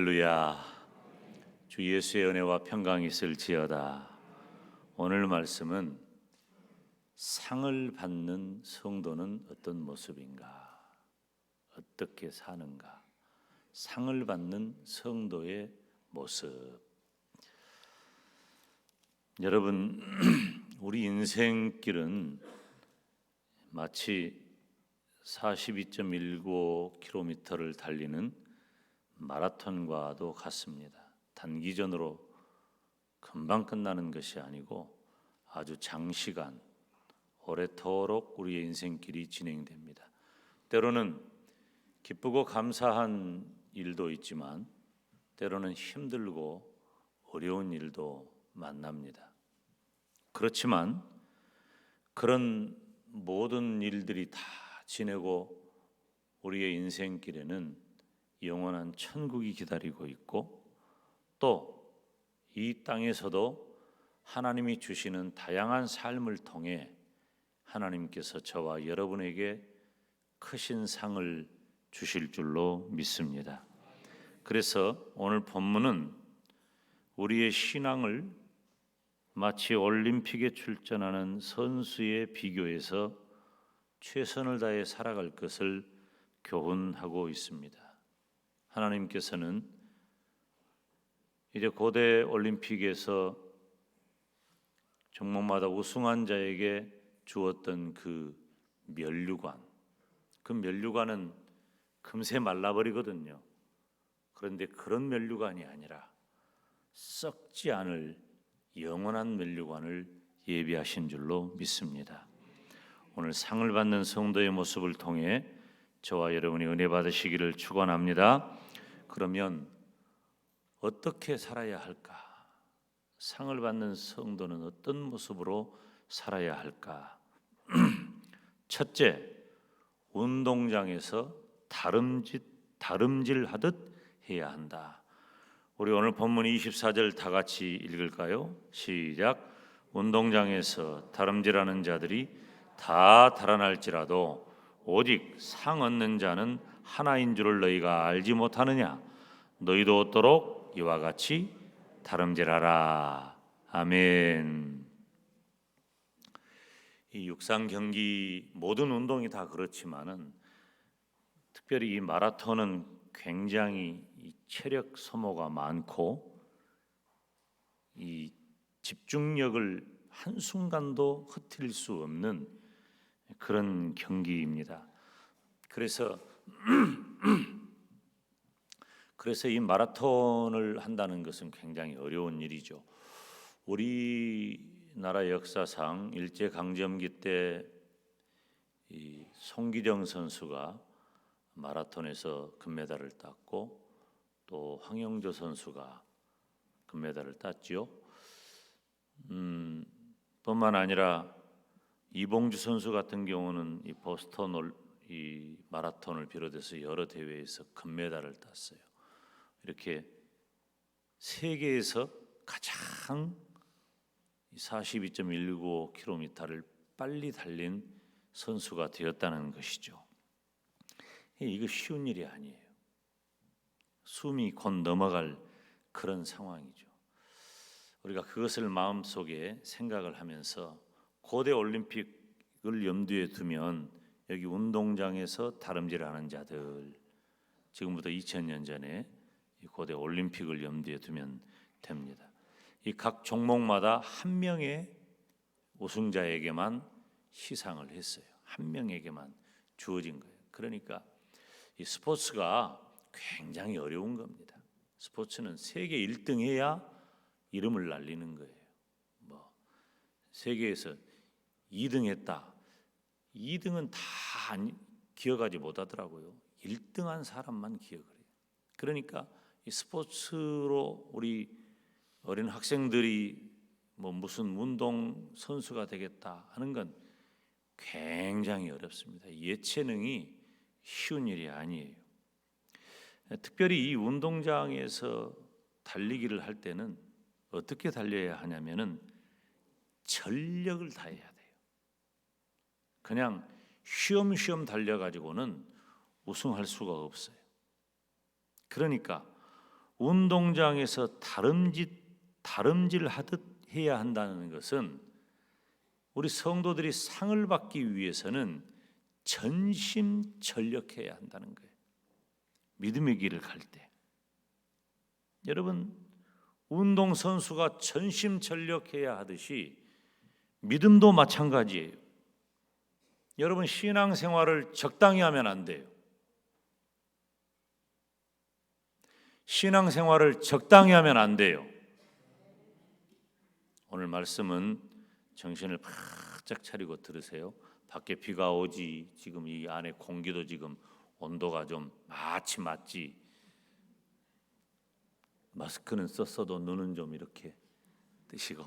할렐루야. 주 예수의 은혜와 평강이 있을지어다. 오늘 말씀은 상을 받는 성도는 어떤 모습인가, 어떻게 사는가, 상을 받는 성도의 모습. 여러분, 우리 인생길은 마치 42.19km를 달리는 마라톤과도 같습니다. 단기전으로 금방 끝나는 것이 아니고 아주 장시간 오래도록 우리의 인생길이 진행됩니다. 때로는 기쁘고 감사한 일도 있지만 때로는 힘들고 어려운 일도 만납니다. 그렇지만 그런 모든 일들이 다 지내고 우리의 인생길에는 영원한 천국이 기다리고 있고 또 이 땅에서도 하나님이 주시는 다양한 삶을 통해 하나님께서 저와 여러분에게 크신 상을 주실 줄로 믿습니다. 그래서 오늘 본문은 우리의 신앙을 마치 올림픽에 출전하는 선수에 비교해서 최선을 다해 살아갈 것을 교훈하고 있습니다. 하나님께서는 이제 고대 올림픽에서 종목마다 우승한 자에게 주었던 그 면류관은 금세 말라버리거든요. 그런데 그런 면류관이 아니라 썩지 않을 영원한 면류관을 예비하신 줄로 믿습니다. 오늘 상을 받는 성도의 모습을 통해 저와 여러분이 은혜 받으시기를 축원합니다. 그러면 어떻게 살아야 할까? 상을 받는 성도는 어떤 모습으로 살아야 할까? 첫째, 운동장에서 다름질하듯 해야 한다. 우리 오늘 본문 24절 다 같이 읽을까요? 시작. 운동장에서 다름질하는 자들이 다 달아날지라도 오직 상 얻는 자는 하나인 줄을 너희가 알지 못하느냐? 너희도 얻도록 이와 같이 다름질하라. 아멘. 이 육상 경기 모든 운동이 다 그렇지만은 특별히 이 마라톤은 굉장히 이 체력 소모가 많고 이 집중력을 한순간도 흐트릴 수 없는 그런 경기입니다. 그래서 이 마라톤을 한다는 것은 굉장히 어려운 일이죠. 우리나라 역사상 일제강점기 때 이 송기정 선수가 마라톤에서 금메달을 땄고 또 황영조 선수가 금메달을 땄지요. 뿐만 아니라 이봉주 선수 같은 경우는 이 보스턴 이 마라톤을 비롯해서 여러 대회에서 금메달을 땄어요. 이렇게 세계에서 가장 42.195km를 빨리 달린 선수가 되었다는 것이죠. 이거 쉬운 일이 아니에요. 숨이 곧 넘어갈 그런 상황이죠. 우리가 그것을 마음속에 생각을 하면서 고대 올림픽을 염두에 두면 여기 운동장에서 다름질하는 자들, 지금부터 2000년 전에 이 고대 올림픽을 염두에 두면 됩니다. 이 각 종목마다 한 명의 우승자에게만 시상을 했어요. 한 명에게만 주어진 거예요. 그러니까 이 스포츠가 굉장히 어려운 겁니다. 스포츠는 세계 1등 해야 이름을 날리는 거예요. 뭐 세계에서 2등 했다. 2등은 다 기억하지 못하더라고요. 1등한 사람만 기억을 해요. 그러니까 이 스포츠로 우리 어린 학생들이 뭐 무슨 운동 선수가 되겠다 하는 건 굉장히 어렵습니다. 예체능이 쉬운 일이 아니에요. 특별히 이 운동장에서 달리기를 할 때는 어떻게 달려야 하냐면은 전력을 다해야 돼요. 그냥 쉬엄쉬엄 달려가지고는 우승할 수가 없어요. 그러니까 운동장에서 다름질하듯 해야 한다는 것은 우리 성도들이 상을 받기 위해서는 전심전력해야 한다는 거예요. 믿음의 길을 갈 때. 여러분, 운동선수가 전심전력해야 하듯이 믿음도 마찬가지예요. 여러분, 신앙생활을 적당히 하면 안 돼요. 신앙생활을 적당히 하면 안 돼요. 오늘 말씀은 정신을 바짝 차리고 들으세요. 밖에 비가 오지, 지금 이 안에 공기도 지금 온도가 좀 맞지. 마스크는 썼어도 눈은 좀 이렇게 뜨시고.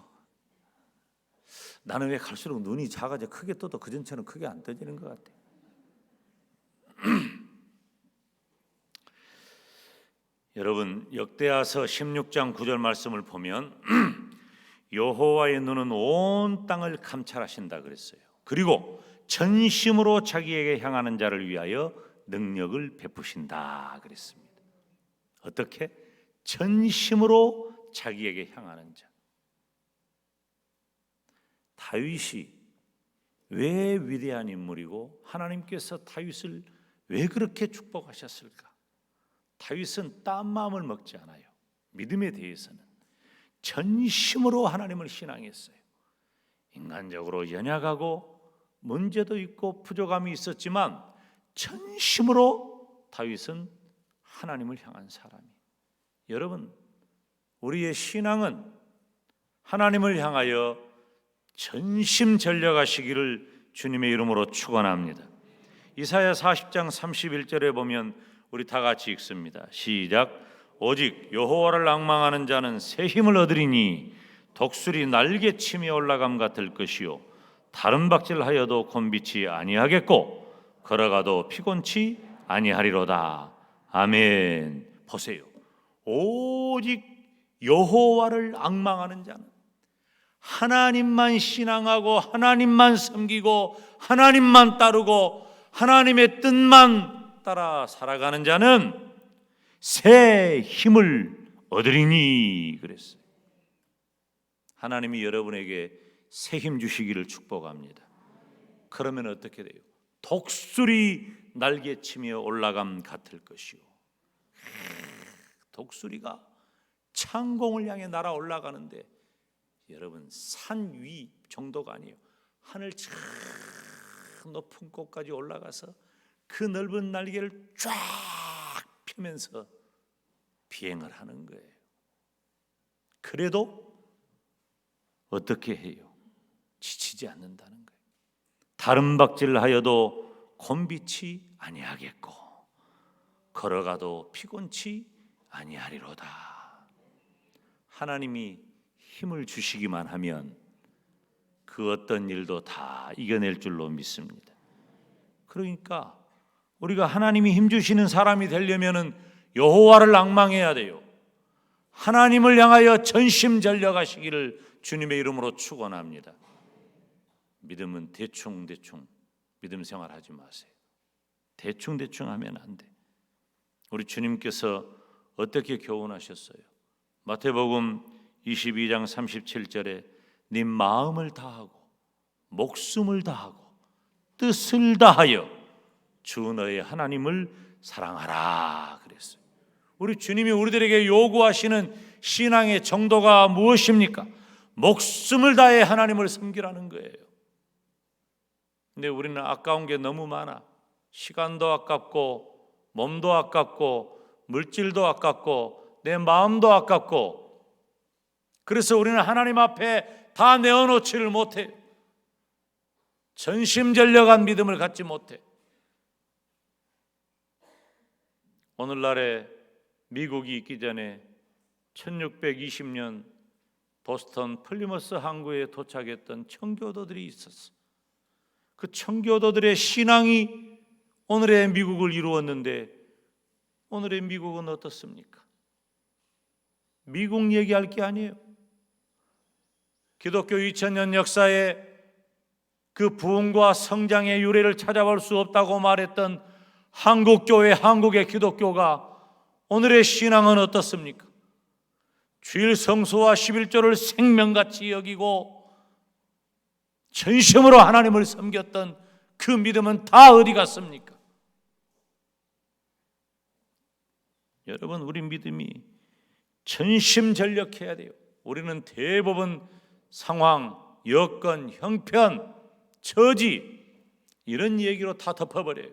나는 왜 갈수록 눈이 작아져 크게 떠도 그전처럼 크게 안 떠지는 것 같아요. 여러분, 역대하서 16장 9절 말씀을 보면 여호와의 눈은 온 땅을 감찰하신다 그랬어요. 그리고 전심으로 자기에게 향하는 자를 위하여 능력을 베푸신다 그랬습니다. 어떻게? 전심으로 자기에게 향하는 자. 다윗이 왜 위대한 인물이고 하나님께서 다윗을 왜 그렇게 축복하셨을까? 다윗은 딴 마음을 먹지 않아요. 믿음에 대해서는 전심으로 하나님을 신앙했어요. 인간적으로 연약하고 문제도 있고 부족함이 있었지만 전심으로 다윗은 하나님을 향한 사람이에요. 여러분, 우리의 신앙은 하나님을 향하여 전심전력하시기를 주님의 이름으로 축원합니다. 이사야 40장 31절에 보면 우리 다 같이 읽습니다. 시작. 오직 여호와를 앙망하는 자는 새 힘을 얻으리니 독수리 날개치며 올라감 같을 것이요 다른 박질하여도 곤비치 아니하겠고 걸어가도 피곤치 아니하리로다. 아멘. 보세요. 오직 여호와를 앙망하는 자는, 하나님만 신앙하고 하나님만 섬기고 하나님만 따르고 하나님의 뜻만 따라 살아가는 자는 새 힘을 얻으리니 그랬어요. 하나님이 여러분에게 새 힘 주시기를 축복합니다. 그러면 어떻게 돼요? 독수리 날개치며 올라감 같을 것이요. 독수리가 창공을 향해 날아 올라가는데 여러분, 산 위 정도가 아니에요. 하늘 참 높은 곳까지 올라가서 그 넓은 날개를 쫙 펴면서 비행을 하는 거예요. 그래도 어떻게 해요? 지치지 않는다는 거예요. 다른 박질하여도 곤비치 아니하겠고 걸어가도 피곤치 아니하리로다. 하나님이 힘을 주시기만 하면 그 어떤 일도 다 이겨낼 줄로 믿습니다. 그러니까 우리가 하나님이 힘 주시는 사람이 되려면은 여호와를 앙망해야 돼요. 하나님을 향하여 전심전력하시기를 주님의 이름으로 축원합니다. 믿음은 대충 믿음 생활하지 마세요. 대충 하면 안 돼. 우리 주님께서 어떻게 교훈하셨어요? 마태복음 22장 37절에 네 마음을 다하고 목숨을 다하고 뜻을 다하여 주 너의 하나님을 사랑하라 그랬어요. 우리 주님이 우리들에게 요구하시는 신앙의 정도가 무엇입니까? 목숨을 다해 하나님을 섬기라는 거예요. 근데 우리는 아까운 게 너무 많아. 시간도 아깝고 몸도 아깝고 물질도 아깝고 내 마음도 아깝고, 그래서 우리는 하나님 앞에 다 내어놓지를 못해. 전심전력한 믿음을 갖지 못해. 오늘날에 미국이 있기 전에 1620년 보스턴 플리머스 항구에 도착했던 청교도들이 있었어. 그 청교도들의 신앙이 오늘의 미국을 이루었는데 오늘의 미국은 어떻습니까? 미국 얘기할 게 아니에요. 기독교 2000년 역사에 그 부흥과 성장의 유래를 찾아볼 수 없다고 말했던 한국교회, 한국의 기독교가 오늘의 신앙은 어떻습니까? 주일 성수와 11조를 생명같이 여기고 전심으로 하나님을 섬겼던 그 믿음은 다 어디 갔습니까? 여러분, 우리 믿음이 전심전력해야 돼요. 우리는 대부분 상황, 여건, 형편, 처지 이런 얘기로 다 덮어버려요.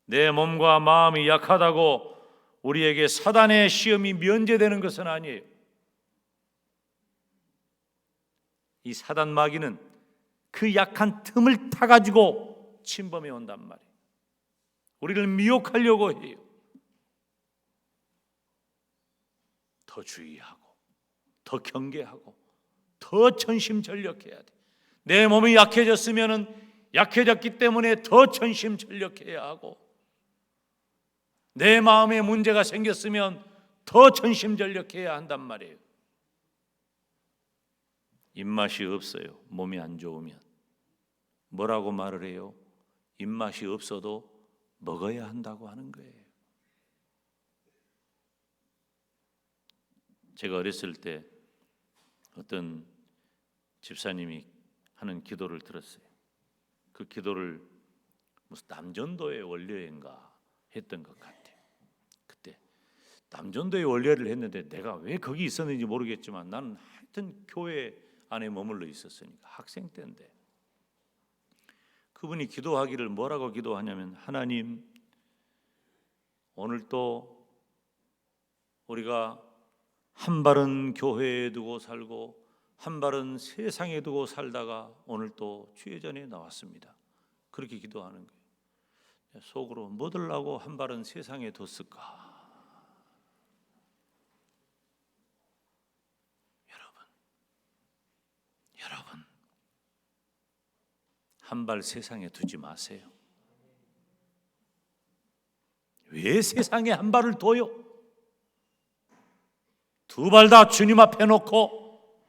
내 몸과 마음이 약하다고 우리에게 사단의 시험이 면제되는 것은 아니에요. 이 사단 마귀는 그 약한 틈을 타가지고 침범해 온단 말이에요. 우리를 미혹하려고 해요. 더 주의하고 더 경계하고 더 전심전력해야 돼. 내 몸이 약해졌기 때문에 더 전심전력해야 하고, 내 마음에 문제가 생겼으면 더 전심전력해야 한단 말이에요. 입맛이 없어요. 몸이 안 좋으면 뭐라고 말을 해요? 입맛이 없어도 먹어야 한다고 하는 거예요. 제가 어렸을 때 어떤 집사님이 하는 기도를 들었어요. 그 기도를 무슨 남전도의 원료인가 했던 것 같아요. 그때 남전도의 원료를 했는데 내가 왜 거기 있었는지 모르겠지만 나는 하여튼 교회 안에 머물러 있었으니까 학생 때인데, 그분이 기도하기를 뭐라고 기도하냐면, 하나님, 오늘도 우리가 한 발은 교회에 두고 살고 한 발은 세상에 두고 살다가 오늘 또 주의 전에 나왔습니다. 그렇게 기도하는 거예요. 속으로 뭐 들라고 한 발은 세상에 뒀을까? 여러분, 한 발 세상에 두지 마세요. 왜 세상에 한 발을 둬요? 두 발 다 주님 앞에 놓고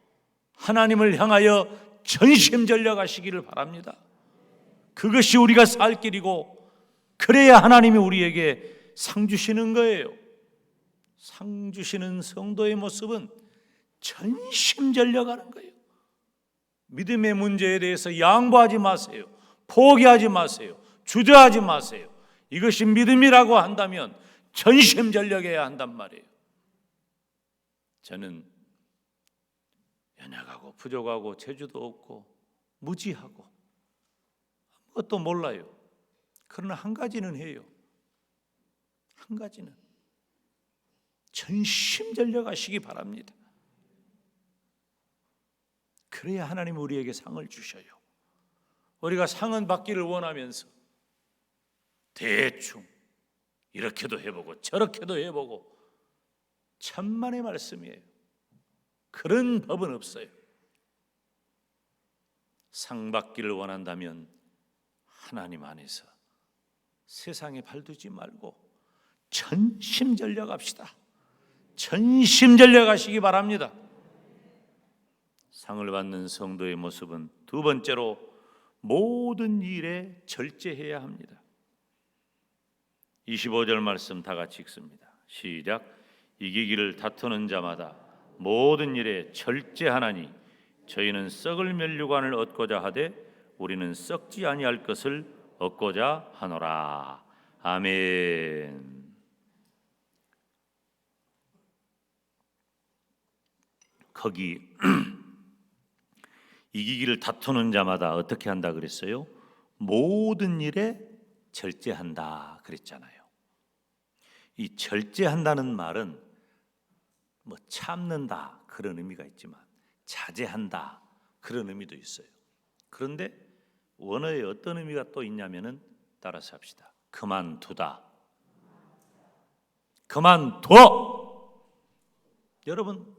하나님을 향하여 전심전력하시기를 바랍니다. 그것이 우리가 살 길이고, 그래야 하나님이 우리에게 상 주시는 거예요. 상 주시는 성도의 모습은 전심전력하는 거예요. 믿음의 문제에 대해서 양보하지 마세요. 포기하지 마세요. 주저하지 마세요. 이것이 믿음이라고 한다면 전심전력해야 한단 말이에요. 저는 연약하고 부족하고 재주도 없고 무지하고 아무것도 몰라요. 그러나 한 가지는 해요. 한 가지는 전심전력하시기 바랍니다. 그래야 하나님 우리에게 상을 주셔요. 우리가 상은 받기를 원하면서 대충 이렇게도 해보고 저렇게도 해보고, 천만의 말씀이에요. 그런 법은 없어요. 상 받기를 원한다면 하나님 안에서 세상에 발두지 말고 전심전력합시다. 전심전력하시기 바랍니다. 상을 받는 성도의 모습은 두 번째로 모든 일에 절제해야 합니다. 25절 말씀 다 같이 읽습니다. 시작. 이기기를 다투는 자마다 모든 일에 절제하나니 저희는 썩을 면류관을 얻고자 하되 우리는 썩지 아니할 것을 얻고자 하노라. 아멘. 거기 이기기를 다투는 자마다 어떻게 한다 그랬어요? 모든 일에 절제한다 그랬잖아요. 이 절제한다는 말은 뭐 참는다 그런 의미가 있지만 자제한다 그런 의미도 있어요. 그런데 원어에 어떤 의미가 또 있냐면은 따라서 합시다. 그만두다. 그만둬. 여러분,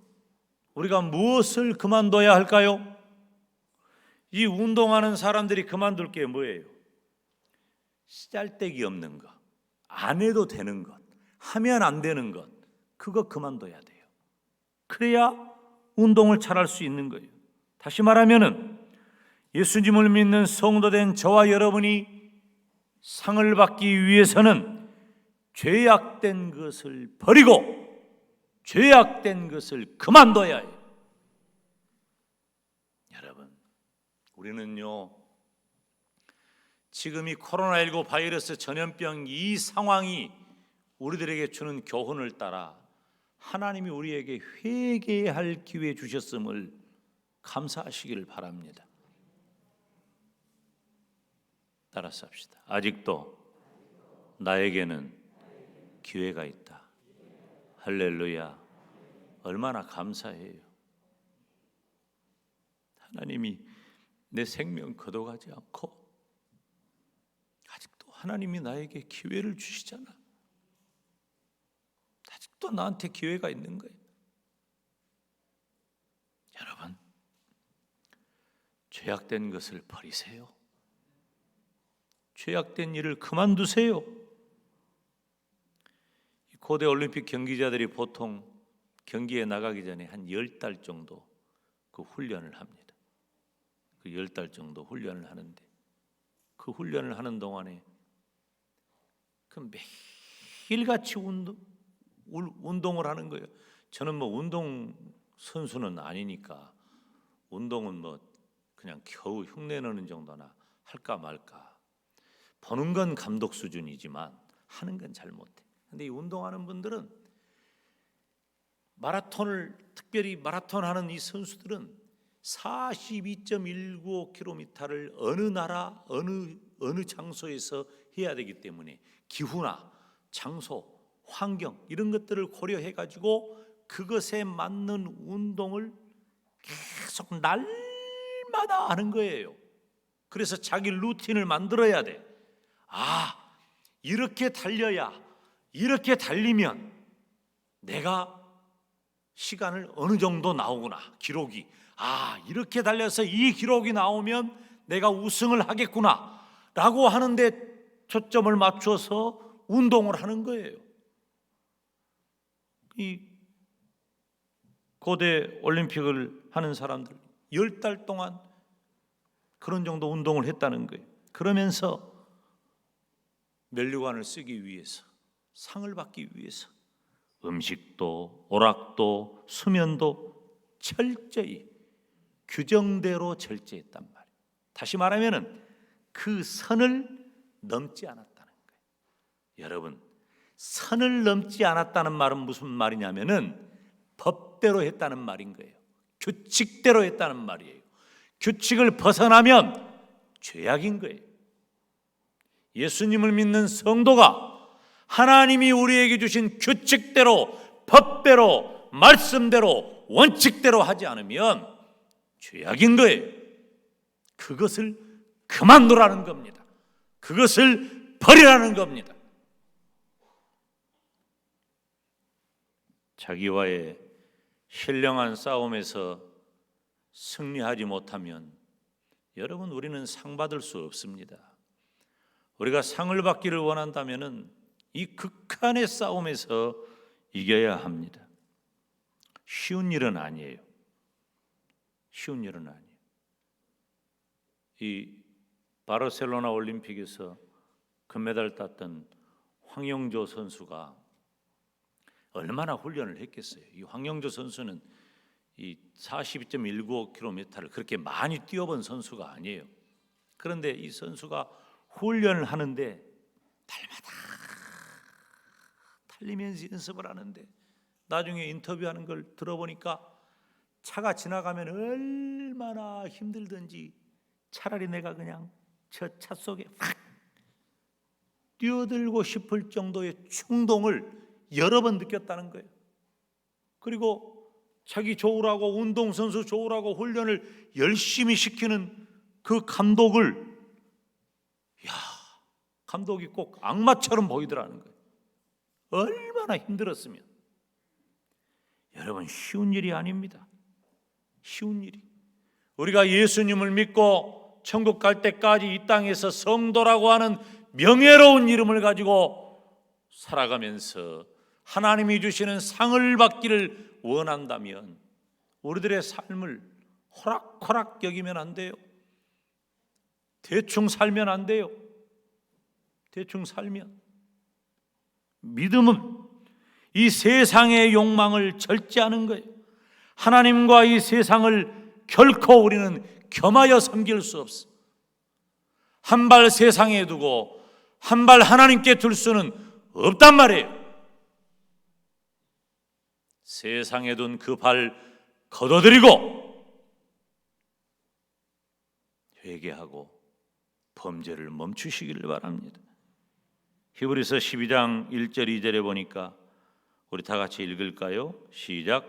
우리가 무엇을 그만둬야 할까요? 이 운동하는 사람들이 그만둘 게 뭐예요? 쓰잘데기 없는 것, 안 해도 되는 것, 하면 안 되는 것, 그거 그만둬야 돼요. 그래야 운동을 잘할 수 있는 거예요. 다시 말하면은 예수님을 믿는 성도된 저와 여러분이 상을 받기 위해서는 죄악된 것을 버리고 죄악된 것을 그만둬야 해요. 여러분, 우리는요, 지금 이 코로나19 바이러스 전염병 이 상황이 우리들에게 주는 교훈을 따라 하나님이 우리에게 회개할 기회 주셨음을 감사하시기를 바랍니다. 따라서 합시다. 아직도 나에게는 기회가 있다. 할렐루야. 얼마나 감사해요. 하나님이 내 생명 거둬가지 않고 아직도 하나님이 나에게 기회를 주시잖아. 아직도 나한테 기회가 있는 거예요. 여러분, 죄악된 것을 버리세요. 죄악된 일을 그만두세요. 고대 올림픽 경기자들이 보통 경기에 나가기 전에 한 10달 정도 그 훈련을 합니다. 그 10달 정도 훈련을 하는데 그 훈련을 하는 동안에 그 매일같이 운동을 하는 거예요. 저는 뭐 운동 선수는 아니니까 운동은 뭐 그냥 겨우 흉내내는 정도나 할까 말까. 보는 건 감독 수준이지만 하는 건 잘 못해. 근데 이 운동하는 분들은 특별히 마라톤 하는 이 선수들은 42.195km를 어느 나라 어느 장소에서 해야 되기 때문에 기후나 장소, 환경 이런 것들을 고려해 가지고 그것에 맞는 운동을 계속 날마다 하는 거예요. 그래서 자기 루틴을 만들어야 돼. 이렇게 달려야, 이렇게 달리면 내가 시간을 어느 정도 나오구나. 기록이 이렇게 달려서 이 기록이 나오면 내가 우승을 하겠구나 라고 하는데 초점을 맞춰서 운동을 하는 거예요. 이 고대 올림픽을 하는 사람들 10달 동안 그런 정도 운동을 했다는 거예요. 그러면서 면류관을 쓰기 위해서, 상을 받기 위해서 음식도 오락도 수면도 철저히 규정대로 절제했단 말이에요. 다시 말하면 그 선을 넘지 않았다는 거예요. 여러분, 선을 넘지 않았다는 말은 무슨 말이냐면은 법대로 했다는 말인 거예요. 규칙대로 했다는 말이에요. 규칙을 벗어나면 죄악인 거예요. 예수님을 믿는 성도가 하나님이 우리에게 주신 규칙대로, 법대로, 말씀대로, 원칙대로 하지 않으면 죄악인 거예요. 그것을 그만두라는 겁니다. 그것을 버리라는 겁니다. 자기와의 신령한 싸움에서 승리하지 못하면 여러분, 우리는 상 받을 수 없습니다. 우리가 상을 받기를 원한다면 이 극한의 싸움에서 이겨야 합니다. 쉬운 일은 아니에요. 쉬운 일은 아니에요. 이 바르셀로나 올림픽에서 금메달 땄던 황영조 선수가 얼마나 훈련을 했겠어요. 이 황영조 선수는 이 42.195km를 그렇게 많이 뛰어본 선수가 아니에요. 그런데 이 선수가 훈련을 하는데 날마다 달리면서 연습을 하는데 나중에 인터뷰하는 걸 들어보니까 차가 지나가면 얼마나 힘들든지 차라리 내가 그냥 저 차 속에 확 뛰어들고 싶을 정도의 충동을 여러 번 느꼈다는 거예요. 그리고 자기 좋으라고, 운동선수 좋으라고 훈련을 열심히 시키는 그 감독을 감독이 꼭 악마처럼 보이더라는 거예요. 얼마나 힘들었으면. 여러분, 쉬운 일이 아닙니다. 쉬운 일이. 우리가 예수님을 믿고 천국 갈 때까지 이 땅에서 성도라고 하는 명예로운 이름을 가지고 살아가면서 하나님이 주시는 상을 받기를 원한다면 우리들의 삶을 호락호락 여기면 안 돼요. 대충 살면 안 돼요. 대충 살면 믿음은 이 세상의 욕망을 절제하는 거예요. 하나님과 이 세상을 결코 우리는 겸하여 섬길 수 없어. 한 발 세상에 두고 한 발 하나님께 둘 수는 없단 말이에요. 세상에 둔 그 발 걷어들이고 회개하고 범죄를 멈추시기를 바랍니다. 히브리서 12장 1절 2절에 보니까 우리 다 같이 읽을까요? 시작.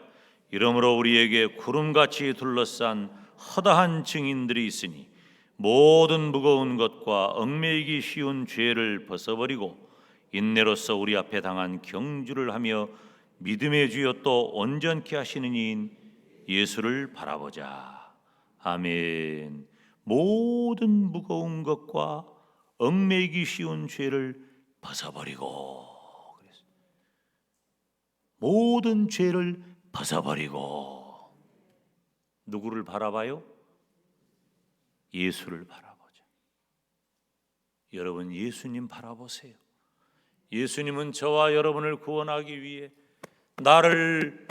이러므로 우리에게 구름같이 둘러싼 허다한 증인들이 있으니 모든 무거운 것과 얽매이기 쉬운 죄를 벗어버리고 인내로서 우리 앞에 당한 경주를 하며 믿음의 주여 또 온전케 하시는 이인 예수를 바라보자. 아멘. 모든 무거운 것과 얽매이기 쉬운 죄를 벗어버리고, 모든 죄를 벗어버리고 누구를 바라봐요? 예수를 바라보자. 여러분 예수님 바라보세요. 예수님은 저와 여러분을 구원하기 위해, 나를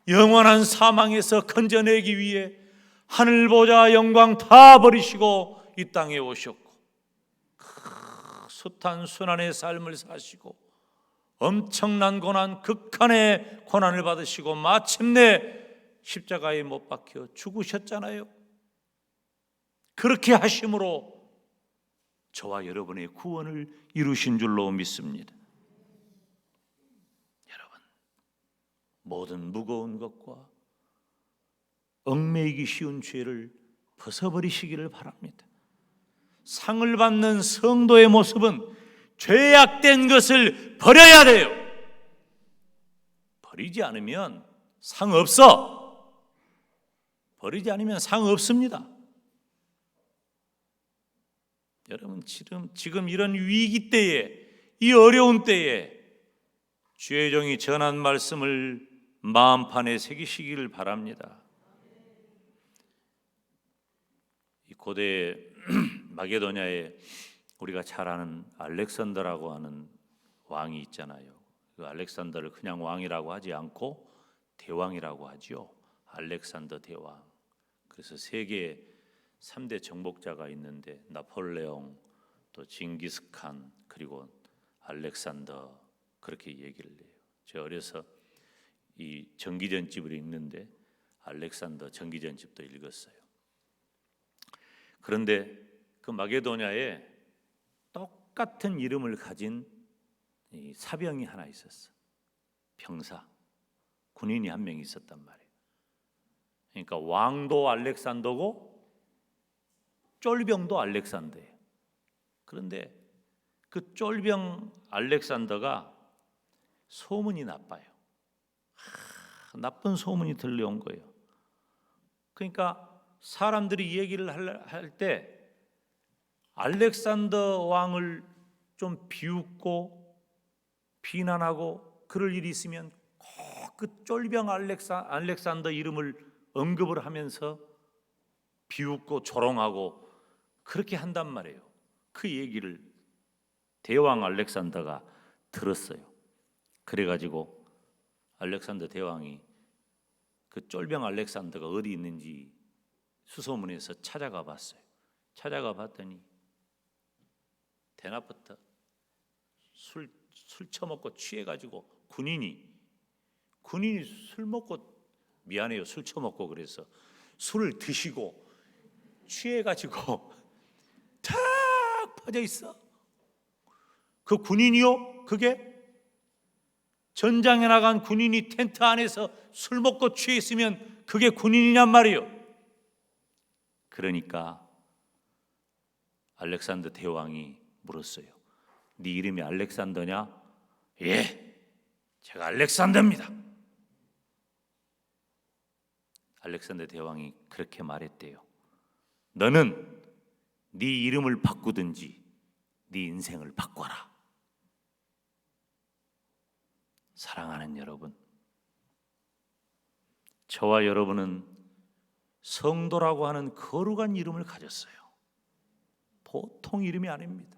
영원한 사망에서 건져내기 위해 하늘 보좌 영광 다 버리시고 이 땅에 오셨고 숱한 순환의 삶을 사시고 엄청난 고난, 극한의 고난을 받으시고 마침내 십자가에 못 박혀 죽으셨잖아요. 그렇게 하심으로 저와 여러분의 구원을 이루신 줄로 믿습니다. 여러분, 모든 무거운 것과 얽매이기 쉬운 죄를 벗어버리시기를 바랍니다. 상을 받는 성도의 모습은 죄악된 것을 버려야 돼요. 버리지 않으면 상 없어. 버리지 않으면 상 없습니다. 여러분 지금 이런 위기 때에, 이 어려운 때에 주의 종이 전한 말씀을 마음판에 새기시기를 바랍니다. 이 고대 마게도냐에 우리가 잘 아는 알렉산더라고 하는 왕이 있잖아요. 그 알렉산더를 그냥 왕이라고 하지 않고 대왕이라고 하죠. 알렉산더 대왕. 그래서 세계 3대 정복자가 있는데 나폴레옹, 또 징기스칸, 그리고 알렉산더, 그렇게 얘기를 해요. 제가 어려서 이 전기전집을 읽는데 알렉산더 전기전집도 읽었어요. 그런데 그 마게도냐에 똑같은 이름을 가진 이 사병이 하나 있었어. 병사, 군인이 한 명 있었단 말이에요. 그러니까 왕도 알렉산더고 쫄병도 알렉산더예요. 그런데 그 쫄병 알렉산더가 소문이 나빠요. 나쁜 소문이 들려온 거예요. 그러니까 사람들이 얘기를 할 때 알렉산더 왕을 좀 비웃고 비난하고 그럴 일이 있으면 꼭 그 쫄병 알렉산더 이름을 언급을 하면서 비웃고 조롱하고 그렇게 한단 말이에요. 그 얘기를 대왕 알렉산더가 들었어요. 그래가지고 알렉산더 대왕이 그 쫄병 알렉산더가 어디 있는지 수소문해서 찾아가 봤어요. 찾아가 봤더니 대낮부터 술 처먹고 취해가지고 군인이 술 먹고, 미안해요, 술 처먹고 그래서 술을 드시고 취해가지고 탁 퍼져 있어. 그 군인이요? 그게 전장에 나간 군인이 텐트 안에서 술 먹고 취해 있으면 그게 군인이냔 말이에요. 그러니까 알렉산더 대왕이 물었어요. 네 이름이 알렉산더냐? 예, 제가 알렉산더입니다. 알렉산더 대왕이 그렇게 말했대요. 너는 네 이름을 바꾸든지 네 인생을 바꿔라. 사랑하는 여러분, 저와 여러분은 성도라고 하는 거룩한 이름을 가졌어요. 보통 이름이 아닙니다.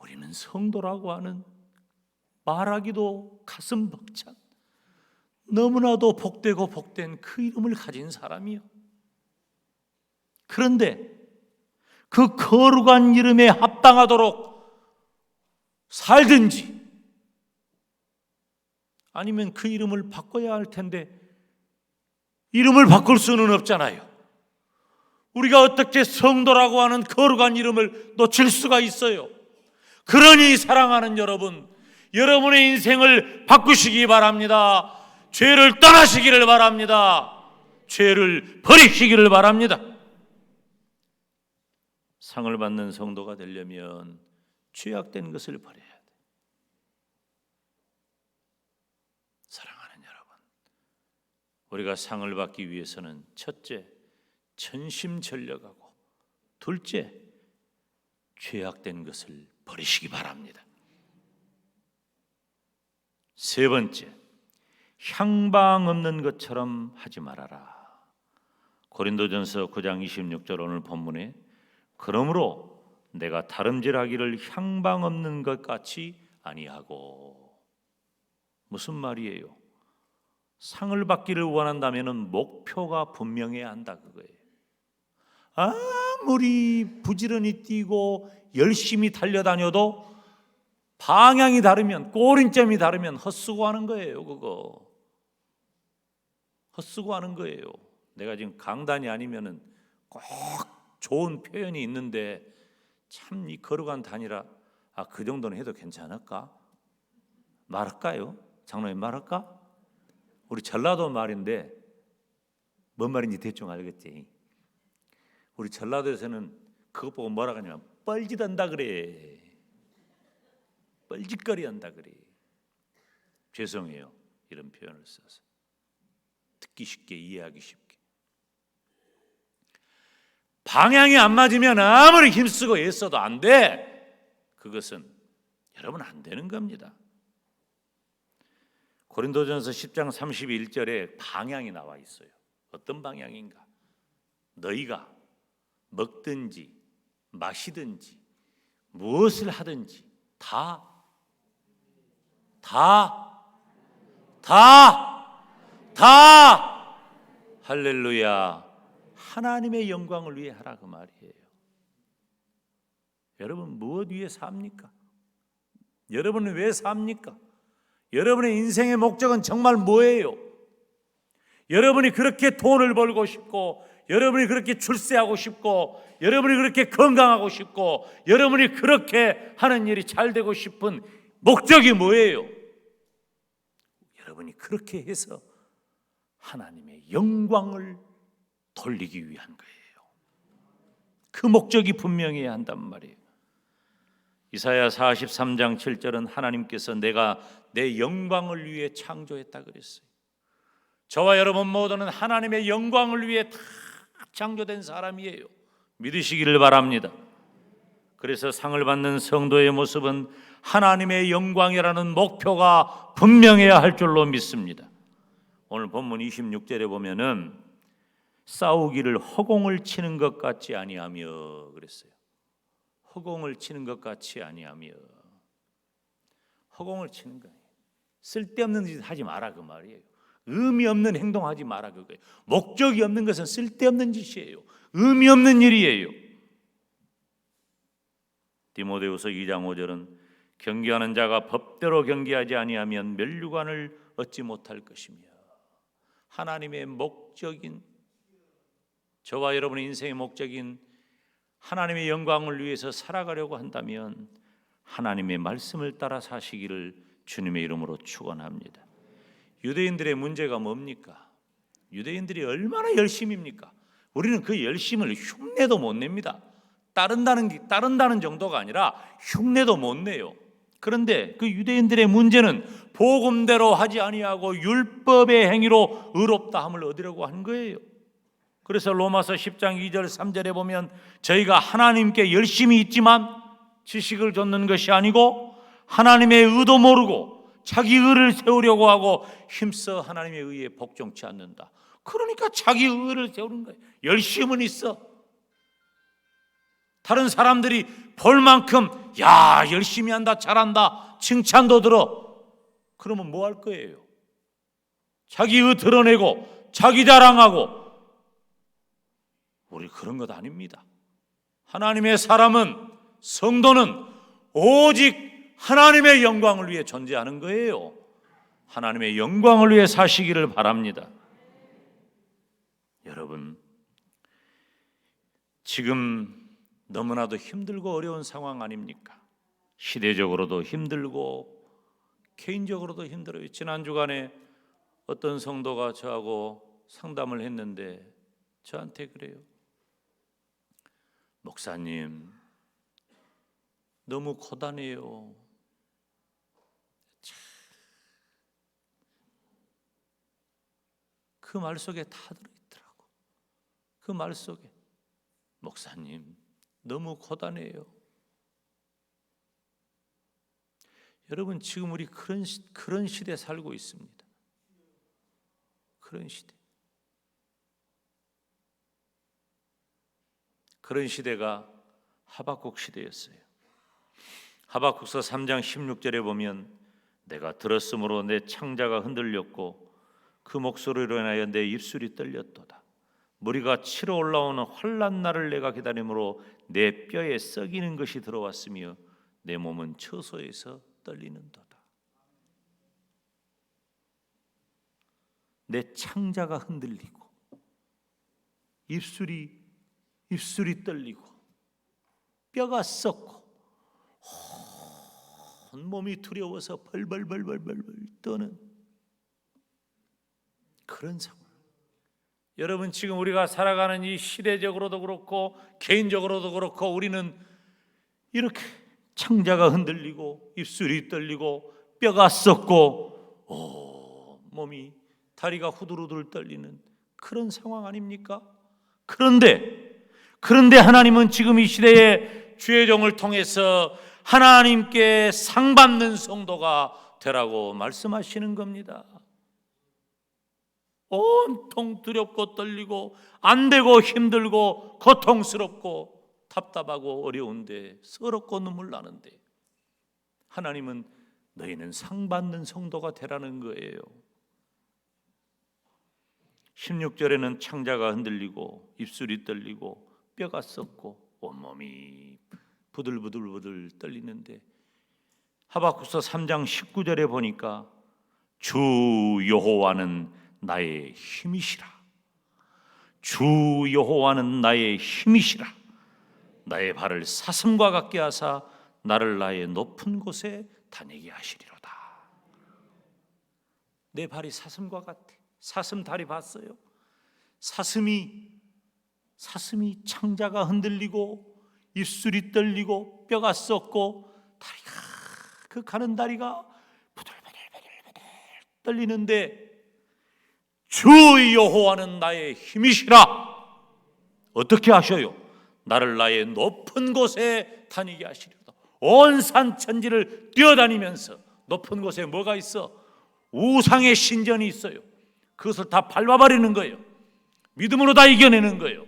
우리는 성도라고 하는 말하기도 가슴 벅찬 너무나도 복되고 복된 그 이름을 가진 사람이요. 그런데 그 거룩한 이름에 합당하도록 살든지 아니면 그 이름을 바꿔야 할 텐데 이름을 바꿀 수는 없잖아요. 우리가 어떻게 성도라고 하는 거룩한 이름을 놓칠 수가 있어요? 그러니 사랑하는 여러분, 여러분의 인생을 바꾸시기 바랍니다. 죄를 떠나시기를 바랍니다. 죄를 버리시기를 바랍니다. 상을 받는 성도가 되려면 죄악된 것을 버려야 돼. 사랑하는 여러분, 우리가 상을 받기 위해서는 첫째, 전심전력하고 둘째, 죄악된 것을 버리시기 바랍니다. 세 번째, 향방 없는 것처럼 하지 말아라. 고린도전서 9장 26절 오늘 본문에 그러므로 내가 다름질하기를 향방 없는 것 같이 아니하고. 무슨 말이에요? 상을 받기를 원한다면 목표가 분명해야 한다 그거예요. 아무리 부지런히 뛰고 열심히 달려다녀도 방향이 다르면, 꼬린점이 다르면 헛수고하는 거예요. 그거 헛수고하는 거예요. 내가 지금 강단이 아니면은 꼭 좋은 표현이 있는데 참 이 거룩한 단이라 그 정도는 해도 괜찮을까? 말할까요? 장로님 말할까? 우리 전라도 말인데 뭔 말인지 대충 알겠지? 우리 전라도에서는 그것 보고 뭐라 하냐면 뻘짓한다 그래. 뻘짓거리 한다 그래. 죄송해요, 이런 표현을 써서. 듣기 쉽게, 이해하기 쉽게. 방향이 안 맞으면 아무리 힘쓰고 애써도 안 돼. 그것은 여러분 안 되는 겁니다. 고린도전서 10장 31절에 방향이 나와 있어요. 어떤 방향인가? 너희가 먹든지 마시든지 무엇을 하든지 다 할렐루야 하나님의 영광을 위해 하라 그 말이에요. 여러분 무엇 위해 삽니까? 여러분은 왜 삽니까? 여러분의 인생의 목적은 정말 뭐예요? 여러분이 그렇게 돈을 벌고 싶고, 여러분이 그렇게 출세하고 싶고, 여러분이 그렇게 건강하고 싶고, 여러분이 그렇게 하는 일이 잘 되고 싶은 목적이 뭐예요? 여러분이 그렇게 해서 하나님의 영광을 돌리기 위한 거예요. 그 목적이 분명해야 한단 말이에요. 이사야 43장 7절은 하나님께서 내가 내 영광을 위해 창조했다 그랬어요. 저와 여러분 모두는 하나님의 영광을 위해 다 창조된 사람이에요. 믿으시기를 바랍니다. 그래서 상을 받는 성도의 모습은 하나님의 영광이라는 목표가 분명해야 할 줄로 믿습니다. 오늘 본문 26절에 보면은 싸우기를 허공을 치는 것 같지 아니하며 그랬어요. 허공을 치는 것 같이 아니하며. 허공을 치는 거예요. 쓸데없는 짓 하지 마라 그 말이에요. 의미 없는 행동하지 마라 그거예요. 목적이 없는 것은 쓸데없는 짓이에요. 의미 없는 일이에요. 디모데후서 2장 5절은 경계하는 자가 법대로 경계하지 아니하면 면류관을 얻지 못할 것이며. 하나님의 목적인, 저와 여러분의 인생의 목적인 하나님의 영광을 위해서 살아가려고 한다면 하나님의 말씀을 따라 사시기를 주님의 이름으로 축원합니다. 유대인들의 문제가 뭡니까? 유대인들이 얼마나 열심입니까? 우리는 그 열심을 흉내도 못 냅니다. 따른다는 정도가 아니라 흉내도 못 내요. 그런데 그 유대인들의 문제는 복음대로 하지 아니하고 율법의 행위로 의롭다 함을 얻으려고 한 거예요. 그래서 로마서 10장 2절 3절에 보면 저희가 하나님께 열심히 있지만 지식을 좇는 것이 아니고 하나님의 의도 모르고 자기 의를 세우려고 하고 힘써 하나님의 의에 복종치 않는다. 그러니까 자기 의를 세우는 거예요. 열심은 있어. 다른 사람들이 볼 만큼 야, 열심히 한다, 잘한다, 칭찬도 들어. 그러면 뭐 할 거예요? 자기의 드러내고 자기 자랑하고. 우리 그런 것 아닙니다. 하나님의 사람은, 성도는 오직 하나님의 영광을 위해 존재하는 거예요. 하나님의 영광을 위해 사시기를 바랍니다. 여러분, 지금 너무나도 힘들고 어려운 상황 아닙니까? 시대적으로도 힘들고 개인적으로도 힘들어요. 지난 주간에 어떤 성도가 저하고 상담을 했는데 저한테 그래요. 목사님, 너무 고단해요. 그 말 속에 다 들어있더라고. 그 말 속에 목사님, 너무 고단해요. 여러분, 지금 우리 그런 시대에 살고 있습니다. 그런 시대. 그런 시대가 하박국 시대였어요. 하박국서 3장 16절에 보면 내가 들었으므로 내 창자가 흔들렸고 그 목소리로 인하여 내 입술이 떨렸도다. 무리가 치러 올라오는 환난 날을 내가 기다림으로 내 뼈에 썩이는 것이 들어왔으며 내 몸은 처소에서 떨리는도다. 내 창자가 흔들리고 입술이 떨리고 뼈가 썩고 온 몸이 두려워서 벌벌벌벌벌 떠는 그런 상황. 여러분, 지금 우리가 살아가는 이 시대적으로도 그렇고 개인적으로도 그렇고 우리는 이렇게 창자가 흔들리고 입술이 떨리고 뼈가 썩고 몸이 다리가 후들후들 떨리는 그런 상황 아닙니까? 그런데 하나님은 지금 이 시대에 주의 종을 통해서 하나님께 상받는 성도가 되라고 말씀하시는 겁니다. 온통 두렵고 떨리고 안 되고 힘들고 고통스럽고 답답하고 어려운데 서럽고 눈물 나는데 하나님은 너희는 상받는 성도가 되라는 거예요. 16절에는 창자가 흔들리고 입술이 떨리고 뼈가 썩고 온몸이 부들부들 떨리는데 하박국서 3장 19절에 보니까 주 여호와는 나의 힘이시라. 주 여호와는 나의 힘이시라. 나의 발을 사슴과 같게 하사 나를 나의 높은 곳에 다니게 하시리로다. 내 발이 사슴과 같아. 사슴 다리 봤어요? 사슴이 창자가 흔들리고 입술이 떨리고 뼈가 썩고 다리가 그 가는 다리가 부들부들 떨리는데 주 여호와는 나의 힘이시라. 어떻게 하셔요? 나를 나의 높은 곳에 다니게 하시리로다. 온 산천지를 뛰어다니면서 높은 곳에 뭐가 있어? 우상의 신전이 있어요. 그것을 다 밟아버리는 거예요. 믿음으로 다 이겨내는 거예요.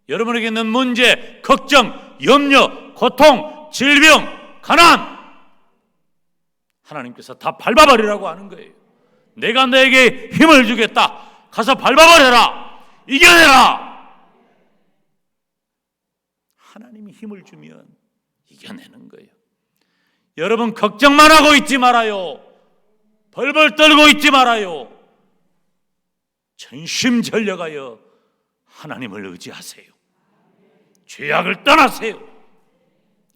여러분에게 있는 문제, 걱정, 염려, 고통, 질병, 가난 하나님께서 다 밟아버리라고 하는 거예요. 내가 너에게 힘을 주겠다. 가서 밟아버려라. 이겨내라. 하나님이 힘을 주면 이겨내는 거예요. 여러분, 걱정만 하고 있지 말아요. 벌벌 떨고 있지 말아요. 전심전력하여 하나님을 의지하세요. 죄악을 떠나세요.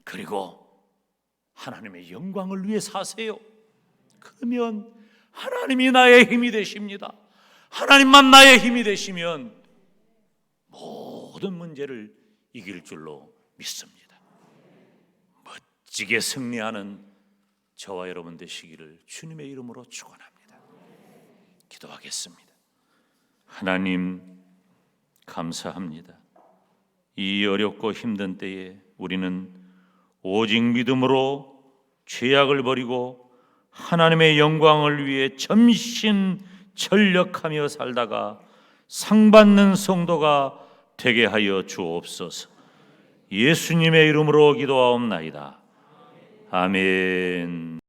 그리고 하나님의 영광을 위해 사세요. 그러면 하나님이 나의 힘이 되십니다. 하나님만 나의 힘이 되시면 모든 문제를 이길 줄로 믿습니다. 멋지게 승리하는 저와 여러분 되시기를 주님의 이름으로 축원합니다. 기도하겠습니다. 하나님, 감사합니다. 이 어렵고 힘든 때에 우리는 오직 믿음으로 죄악을 버리고 하나님의 영광을 위해 전심전력하며 살다가 상받는 성도가 되게 하여 주옵소서. 예수님의 이름으로 기도하옵나이다. 아멘.